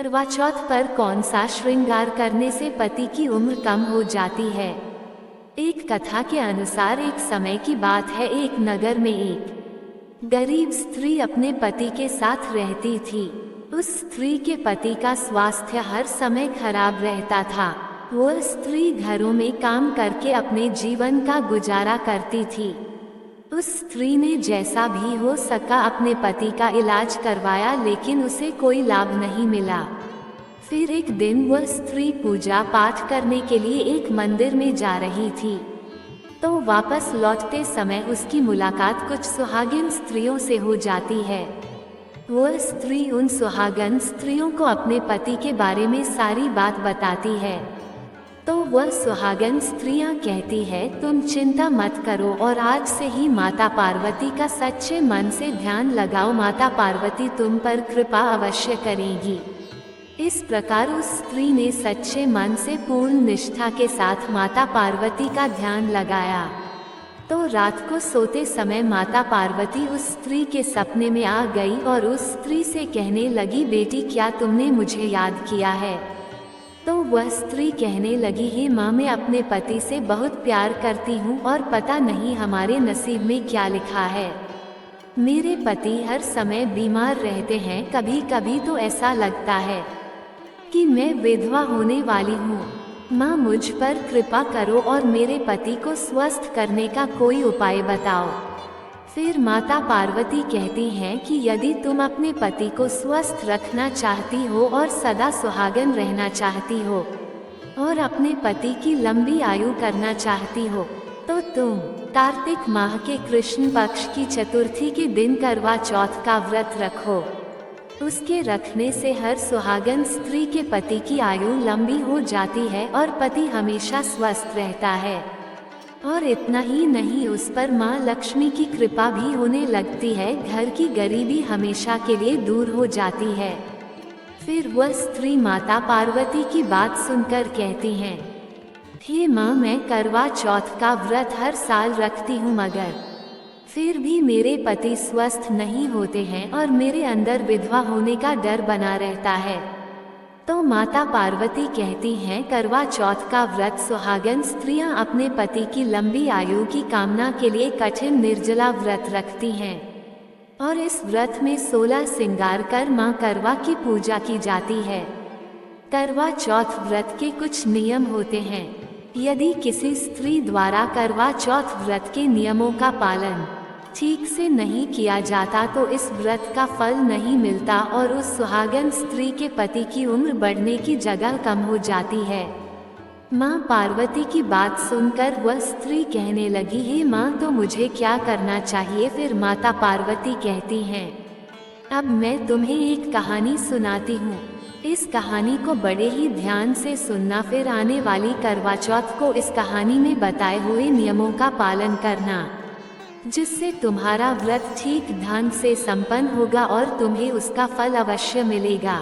करवा चौथ पर कौन सा श्रृंगार करने से पति की उम्र कम हो जाती है। एक कथा के अनुसार एक समय की बात है, एक नगर में एक गरीब स्त्री अपने पति के साथ रहती थी। उस स्त्री के पति का स्वास्थ्य हर समय खराब रहता था। वह स्त्री घरों में काम करके अपने जीवन का गुजारा करती थी। उस स्त्री ने जैसा भी हो सका अपने पति का इलाज करवाया, लेकिन उसे कोई लाभ नहीं मिला। फिर एक दिन वह स्त्री पूजा पाठ करने के लिए एक मंदिर में जा रही थी, तो वापस लौटते समय उसकी मुलाकात कुछ सुहागिन स्त्रियों से हो जाती है। वह स्त्री उन सुहागन स्त्रियों को अपने पति के बारे में सारी बात बताती है। तो वह सुहागन स्त्रियां कहती है, तुम चिंता मत करो और आज से ही माता पार्वती का सच्चे मन से ध्यान लगाओ, माता पार्वती तुम पर कृपा अवश्य करेगी। इस प्रकार उस स्त्री ने सच्चे मन से पूर्ण निष्ठा के साथ माता पार्वती का ध्यान लगाया। तो रात को सोते समय माता पार्वती उस स्त्री के सपने में आ गई और उस स्त्री से कहने लगी, बेटी क्या तुमने मुझे याद किया है? तो वह स्त्री कहने लगी, हे माँ, मैं अपने पति से बहुत प्यार करती हूँ और पता नहीं हमारे नसीब में क्या लिखा है। मेरे पति हर समय बीमार रहते हैं, कभी कभी तो ऐसा लगता है कि मैं विधवा होने वाली हूँ। माँ, मुझ पर कृपा करो और मेरे पति को स्वस्थ करने का कोई उपाय बताओ। फिर माता पार्वती कहती हैं कि यदि तुम अपने पति को स्वस्थ रखना चाहती हो और सदा सुहागन रहना चाहती हो और अपने पति की लंबी आयु करना चाहती हो, तो तुम कार्तिक माह के कृष्ण पक्ष की चतुर्थी के दिन करवा चौथ का व्रत रखो। उसके रखने से हर सुहागन स्त्री के पति की आयु लंबी हो जाती है और पति हमेशा स्वस्थ रहता है। और इतना ही नहीं, उस पर माँ लक्ष्मी की कृपा भी होने लगती है, घर की गरीबी हमेशा के लिए दूर हो जाती है। फिर वह स्त्री माता पार्वती की बात सुनकर कहती हैं, हे माँ, मैं करवा चौथ का व्रत हर साल रखती हूँ, मगर फिर भी मेरे पति स्वस्थ नहीं होते हैं और मेरे अंदर विधवा होने का डर बना रहता है। तो माता पार्वती कहती हैं, करवा चौथ का व्रत सुहागन स्त्रियां अपने पति की लंबी आयु की कामना के लिए कठिन निर्जला व्रत रखती हैं और इस व्रत में 16 श्रृंगार कर मां करवा की पूजा की जाती है। करवा चौथ व्रत के कुछ नियम होते हैं। यदि किसी स्त्री द्वारा करवा चौथ व्रत के नियमों का पालन ठीक से नहीं किया जाता तो इस व्रत का फल नहीं मिलता और उस सुहागन स्त्री के पति की उम्र बढ़ने की जगह कम हो जाती है। माँ पार्वती की बात सुनकर वह स्त्री कहने लगी, हे माँ, तो मुझे क्या करना चाहिए? फिर माता पार्वती कहती हैं, अब मैं तुम्हें एक कहानी सुनाती हूँ। इस कहानी को बड़े ही ध्यान से सुनना, फिर आने वाली करवा चौथ को इस कहानी में बताए हुए नियमों का पालन करना, जिससे तुम्हारा व्रत ठीक ढंग से संपन्न होगा और तुम्हें उसका फल अवश्य मिलेगा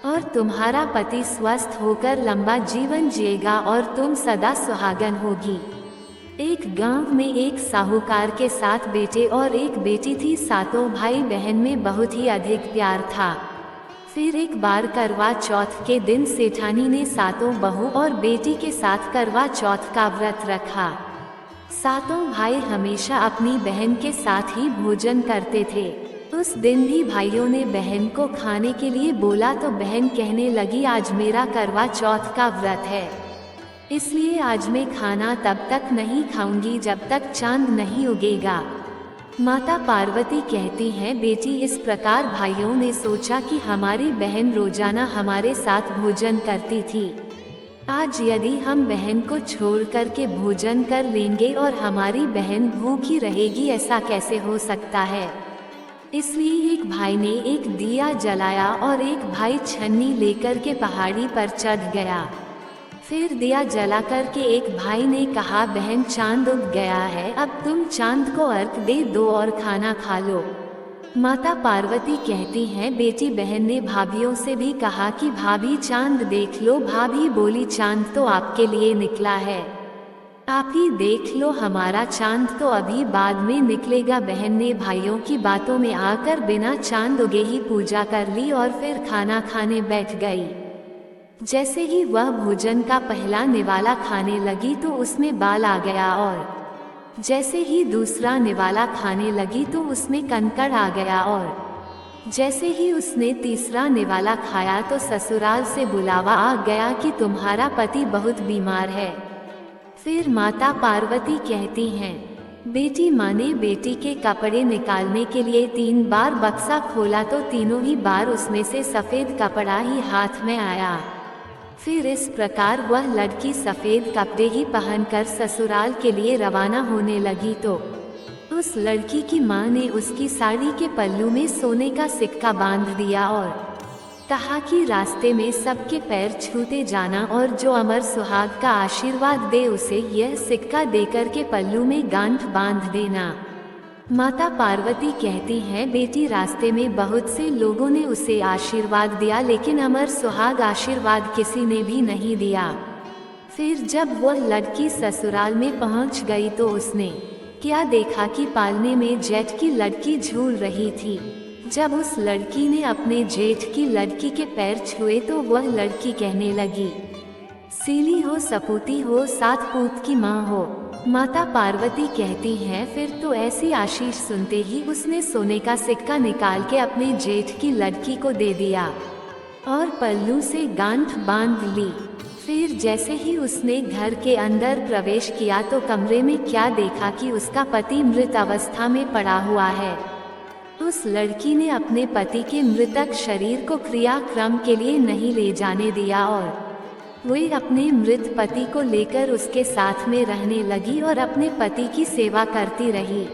और तुम्हारा पति स्वस्थ होकर लंबा जीवन जिएगा और तुम सदा सुहागन होगी। एक गांव में एक साहूकार के 7 बेटे और एक बेटी थी। सातों भाई बहन में बहुत ही अधिक प्यार था। फिर एक बार करवा चौथ के दिन सेठानी ने सातों बहू और बेटी के साथ करवा चौथ का व्रत रखा। सातों भाई हमेशा अपनी बहन के साथ ही भोजन करते थे। उस दिन भी भाइयों ने बहन को खाने के लिए बोला तो बहन कहने लगी, आज मेरा करवा चौथ का व्रत है, इसलिए आज मैं खाना तब तक नहीं खाऊंगी जब तक चांद नहीं उगेगा। माता पार्वती कहती हैं, बेटी, इस प्रकार भाइयों ने सोचा कि हमारी बहन रोजाना हमारे साथ भोजन करती थी, आज यदि हम बहन को छोड़ कर के भोजन कर लेंगे और हमारी बहन भूखी रहेगी, ऐसा कैसे हो सकता है? इसलिए एक भाई ने एक दिया जलाया और एक भाई छन्नी लेकर के पहाड़ी पर चढ़ गया। फिर दिया जला कर के एक भाई ने कहा, बहन, चांद उग गया है, अब तुम चांद को अर्घ दे दो और खाना खा लो। माता पार्वती कहती हैं, बेटी, बहन ने भाभियों से भी कहा कि भाभी चांद देख लो। भाभी बोली, चांद तो आपके लिए निकला है, आप ही देख लो, हमारा चांद तो अभी बाद में निकलेगा। बहन ने भाइयों की बातों में आकर बिना चांद उगे ही पूजा कर ली और फिर खाना खाने बैठ गई। जैसे ही वह भोजन का पहला निवाला खाने लगी तो उसमें बाल आ गया, और जैसे ही दूसरा निवाला खाने लगी तो उसमें कंकड़ आ गया, और जैसे ही उसने तीसरा निवाला खाया तो ससुराल से बुलावा आ गया कि तुम्हारा पति बहुत बीमार है। फिर माता पार्वती कहती हैं, बेटी माँ ने बेटी के कपड़े निकालने के लिए 3 बार बक्सा खोला तो तीनों ही बार उसमें से सफ़ेद कपड़ा ही हाथ में आया। फिर इस प्रकार वह लड़की सफ़ेद कपड़े ही पहनकर ससुराल के लिए रवाना होने लगी तो उस लड़की की माँ ने उसकी साड़ी के पल्लू में सोने का सिक्का बांध दिया और कहा कि रास्ते में सबके पैर छूते जाना और जो अमर सुहाग का आशीर्वाद दे उसे यह सिक्का देकर के पल्लू में गांठ बांध देना। माता पार्वती कहती हैं, बेटी रास्ते में बहुत से लोगों ने उसे आशीर्वाद दिया लेकिन अमर सुहाग आशीर्वाद किसी ने भी नहीं दिया। फिर जब वह लड़की ससुराल में पहुंच गई तो उसने क्या देखा कि पालने में जेठ की लड़की झूल रही थी। जब उस लड़की ने अपने जेठ की लड़की के पैर छुए तो वह लड़की कहने लगी, सीली हो सपूती हो, 7 पूत की माँ हो। माता पार्वती कहती हैं, फिर तो ऐसी आशीष सुनते ही उसने सोने का सिक्का निकाल के अपने जेठ की लड़की को दे दिया और पल्लू से गांठ बांध ली। फिर जैसे ही उसने घर के अंदर प्रवेश किया तो कमरे में क्या देखा कि उसका पति मृत अवस्था में पड़ा हुआ है। उस लड़की ने अपने पति के मृतक शरीर को क्रियाक्रम के लिए नहीं ले जाने दिया और वह अपने मृत पति को लेकर उसके साथ में रहने लगी और अपने पति की सेवा करती रही।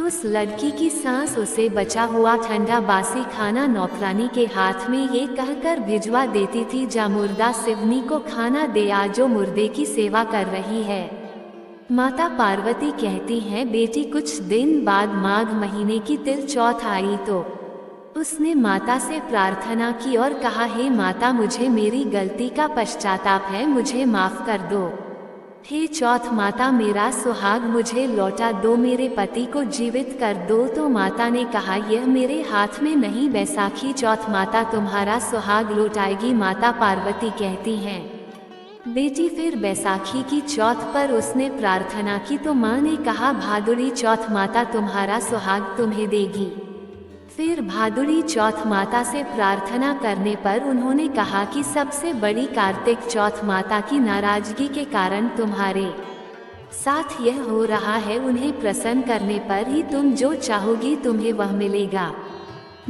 उस लड़की की सास उसे बचा हुआ ठंडा बासी खाना नौकरानी के हाथ में ये कहकर भिजवा देती थी, जा मुर्दा सिवनी को खाना दे आ जो मुर्दे की सेवा कर रही है। माता पार्वती कहती हैं, बेटी कुछ दिन बाद माघ महीने की तिल चौथ आई तो उसने माता से प्रार्थना की और कहा, हे माता, मुझे मेरी गलती का पश्चाताप है, मुझे माफ कर दो। हे चौथ माता, मेरा सुहाग मुझे लौटा दो, मेरे पति को जीवित कर दो। तो माता ने कहा, यह मेरे हाथ में नहीं, बैसाखी चौथ माता तुम्हारा सुहाग लौटाएगी। माता पार्वती कहती हैं, बेटी फिर बैसाखी की चौथ पर उसने प्रार्थना की तो माँ ने कहा, भादुड़ी चौथ माता तुम्हारा सुहाग तुम्हें देगी। फिर भादुड़ी चौथ माता से प्रार्थना करने पर उन्होंने कहा कि सबसे बड़ी कार्तिक चौथ माता की नाराजगी के कारण तुम्हारे साथ यह हो रहा है, उन्हें प्रसन्न करने पर ही तुम जो चाहोगी तुम्हें वह मिलेगा।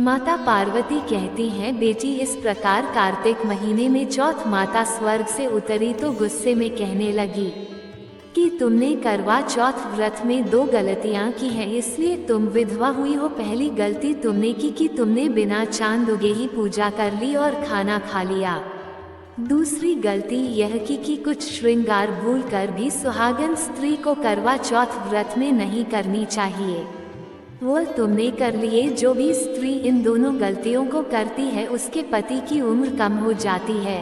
माता पार्वती कहती हैं, बेटी इस प्रकार कार्तिक महीने में चौथ माता स्वर्ग से उतरी तो गुस्से में कहने लगी कि तुमने करवा चौथ व्रत में 2 गलतियां की हैं, इसलिए तुम विधवा हुई हो। पहली गलती तुमने की कि तुमने बिना चांद उगे ही पूजा कर ली और खाना खा लिया। दूसरी गलती यह की कि कुछ श्रृंगार भूलकर भी सुहागन स्त्री को करवा चौथ व्रत में नहीं करनी चाहिए, वो तुमने कर लिए। जो भी स्त्री इन दोनों गलतियों को करती है उसके पति की उम्र कम हो जाती है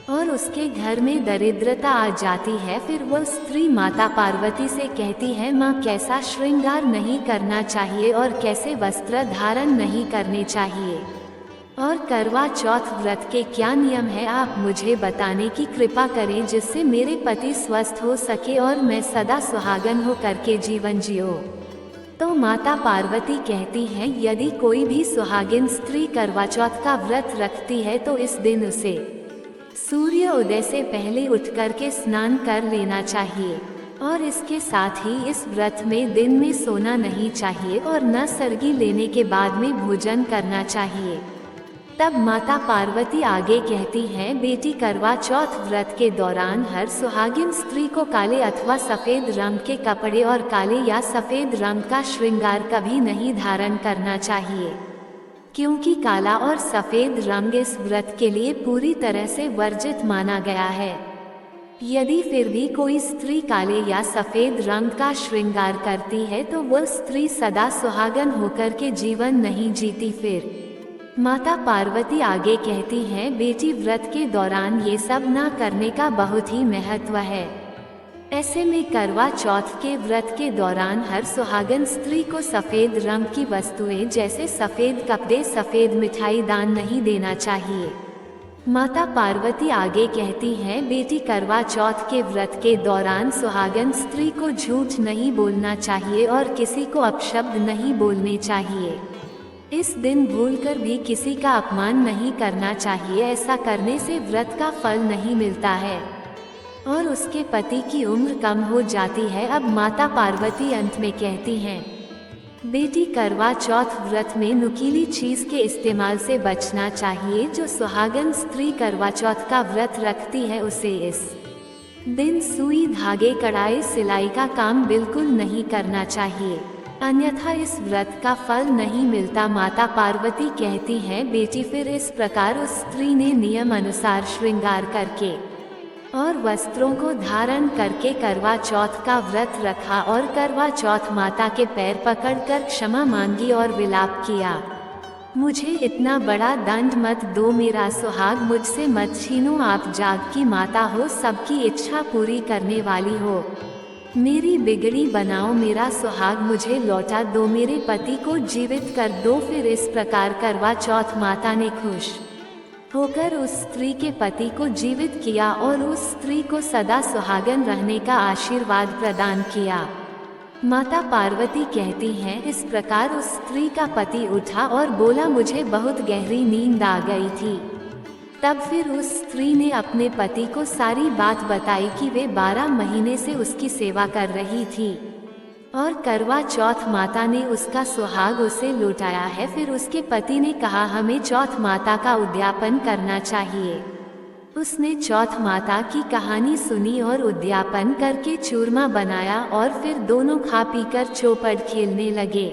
और उसके घर में दरिद्रता आ जाती है। फिर वह स्त्री माता पार्वती से कहती है, माँ, कैसा श्रृंगार नहीं करना चाहिए और कैसे वस्त्र धारण नहीं करने चाहिए और करवा चौथ व्रत के क्या नियम है, आप मुझे बताने की कृपा करें जिससे मेरे पति स्वस्थ हो सके और मैं सदा सुहागन हो करके जीवन जियो। तो माता पार्वती कहती हैं, यदि कोई भी सुहागिन स्त्री करवा चौथ का व्रत रखती है तो इस दिन उसे सूर्य उदय से पहले उठ करके स्नान कर लेना चाहिए और इसके साथ ही इस व्रत में दिन में सोना नहीं चाहिए और न सरगी लेने के बाद में भोजन करना चाहिए। तब माता पार्वती आगे कहती हैं, बेटी करवा चौथ व्रत के दौरान हर सुहागिन स्त्री को काले अथवा सफ़ेद रंग के कपड़े और काले या सफ़ेद रंग का श्रृंगार कभी नहीं धारण करना चाहिए, क्योंकि काला और सफ़ेद रंग इस व्रत के लिए पूरी तरह से वर्जित माना गया है। यदि फिर भी कोई स्त्री काले या सफ़ेद रंग का श्रृंगार करती है तो वह स्त्री सदा सुहागन होकर के जीवन नहीं जीती। फिर माता पार्वती आगे कहती हैं, बेटी व्रत के दौरान ये सब ना करने का बहुत ही महत्व है। ऐसे में करवा चौथ के व्रत के दौरान हर सुहागन स्त्री को सफेद रंग की वस्तुएं जैसे सफेद कपड़े, सफेद मिठाई दान नहीं देना चाहिए। माता पार्वती आगे कहती हैं, बेटी करवा चौथ के व्रत के दौरान सुहागन स्त्री को झूठ नहीं बोलना चाहिए और किसी को अपशब्द नहीं बोलने चाहिए। इस दिन भूलकर भी किसी का अपमान नहीं करना चाहिए। ऐसा करने से व्रत का फल नहीं मिलता है और उसके पति की उम्र कम हो जाती है। अब माता पार्वती अंत में कहती हैं, बेटी करवा चौथ व्रत में नुकीली चीज के इस्तेमाल से बचना चाहिए। जो सुहागन स्त्री करवा चौथ का व्रत रखती है उसे इस दिन सुई, धागे, कढ़ाई, सिलाई का काम बिल्कुल नहीं करना चाहिए, अन्यथा इस व्रत का फल नहीं मिलता। माता पार्वती कहती हैं, बेटी फिर इस प्रकार उस स्त्री ने नियम अनुसार श्रृंगार करके और वस्त्रों को धारण करके करवा चौथ का व्रत रखा और करवा चौथ माता के पैर पकड़कर क्षमा मांगी और विलाप किया, मुझे इतना बड़ा दंड मत दो, मेरा सुहाग मुझसे मत छीनो। आप जाग की माता हो, सबकी इच्छा पूरी करने वाली हो, मेरी बिगड़ी बनाओ, मेरा सुहाग मुझे लौटा दो, मेरे पति को जीवित कर दो। फिर इस प्रकार करवा चौथ माता ने खुश होकर उस स्त्री के पति को जीवित किया और उस स्त्री को सदा सुहागन रहने का आशीर्वाद प्रदान किया। माता पार्वती कहती हैं, इस प्रकार उस स्त्री का पति उठा और बोला, मुझे बहुत गहरी नींद आ गई थी। तब फिर उस स्त्री ने अपने पति को सारी बात बताई कि वे 12 महीने से उसकी सेवा कर रही थी और करवा चौथ माता ने उसका सुहाग उसे लौटाया है। फिर उसके पति ने कहा, हमें चौथ माता का उद्यापन करना चाहिए। उसने चौथ माता की कहानी सुनी और उद्यापन करके चूरमा बनाया और फिर दोनों खा पीकर चौपड़ खेलने लगे।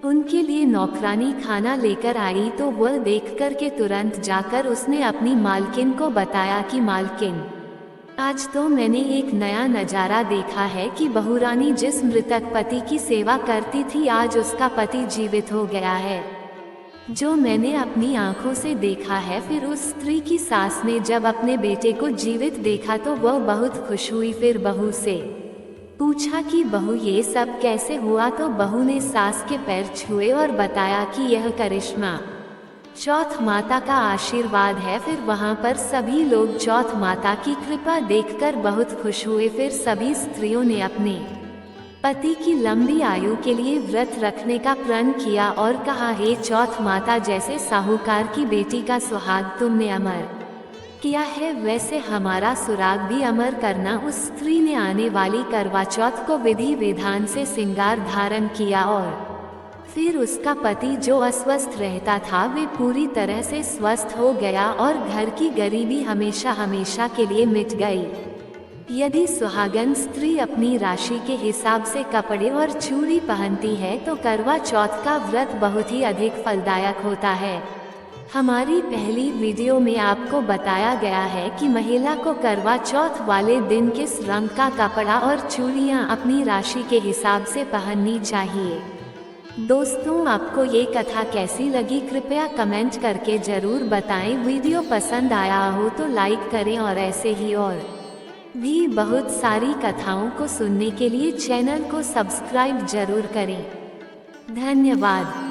उनके लिए नौकरानी खाना लेकर आई तो वह देखकर के तुरंत जाकर उसने अपनी मालकिन को बताया कि मालकिन, आज तो मैंने एक नया नज़ारा देखा है कि बहुरानी जिस मृतक पति की सेवा करती थी आज उसका पति जीवित हो गया है, जो मैंने अपनी आंखों से देखा है। फिर उस स्त्री की सास ने जब अपने बेटे को जीवित देखा तो वह बहुत खुश हुई। फिर बहू से पूछा कि बहू ये सब कैसे हुआ, तो बहू ने सास के पैर छुए और बताया कि यह करिश्मा चौथ माता का आशीर्वाद है। फिर वहां पर सभी लोग चौथ माता की कृपा देखकर बहुत खुश हुए। फिर सभी स्त्रियों ने अपने पति की लंबी आयु के लिए व्रत रखने का प्रण किया और कहा, हे चौथ माता, जैसे साहूकार की बेटी का सुहाग तुमने अमर किया है वैसे हमारा सुराग भी अमर करना। उस स्त्री ने आने वाली करवा चौथ को विधि विधान से श्रृंगार धारण किया और फिर उसका पति जो अस्वस्थ रहता था वे पूरी तरह से स्वस्थ हो गया और घर की गरीबी हमेशा हमेशा के लिए मिट गई। यदि सुहागन स्त्री अपनी राशि के हिसाब से कपड़े और चूड़ी पहनती है तो करवा चौथ का व्रत बहुत ही अधिक फलदायक होता है। हमारी पहली वीडियो में आपको बताया गया है कि महिला को करवा चौथ वाले दिन किस रंग का कपड़ा और चूड़ियाँ अपनी राशि के हिसाब से पहननी चाहिए। दोस्तों, आपको ये कथा कैसी लगी कृपया कमेंट करके जरूर बताएं। वीडियो पसंद आया हो तो लाइक करें और ऐसे ही और भी बहुत सारी कथाओं को सुनने के लिए चैनल को सब्सक्राइब जरूर करें। धन्यवाद।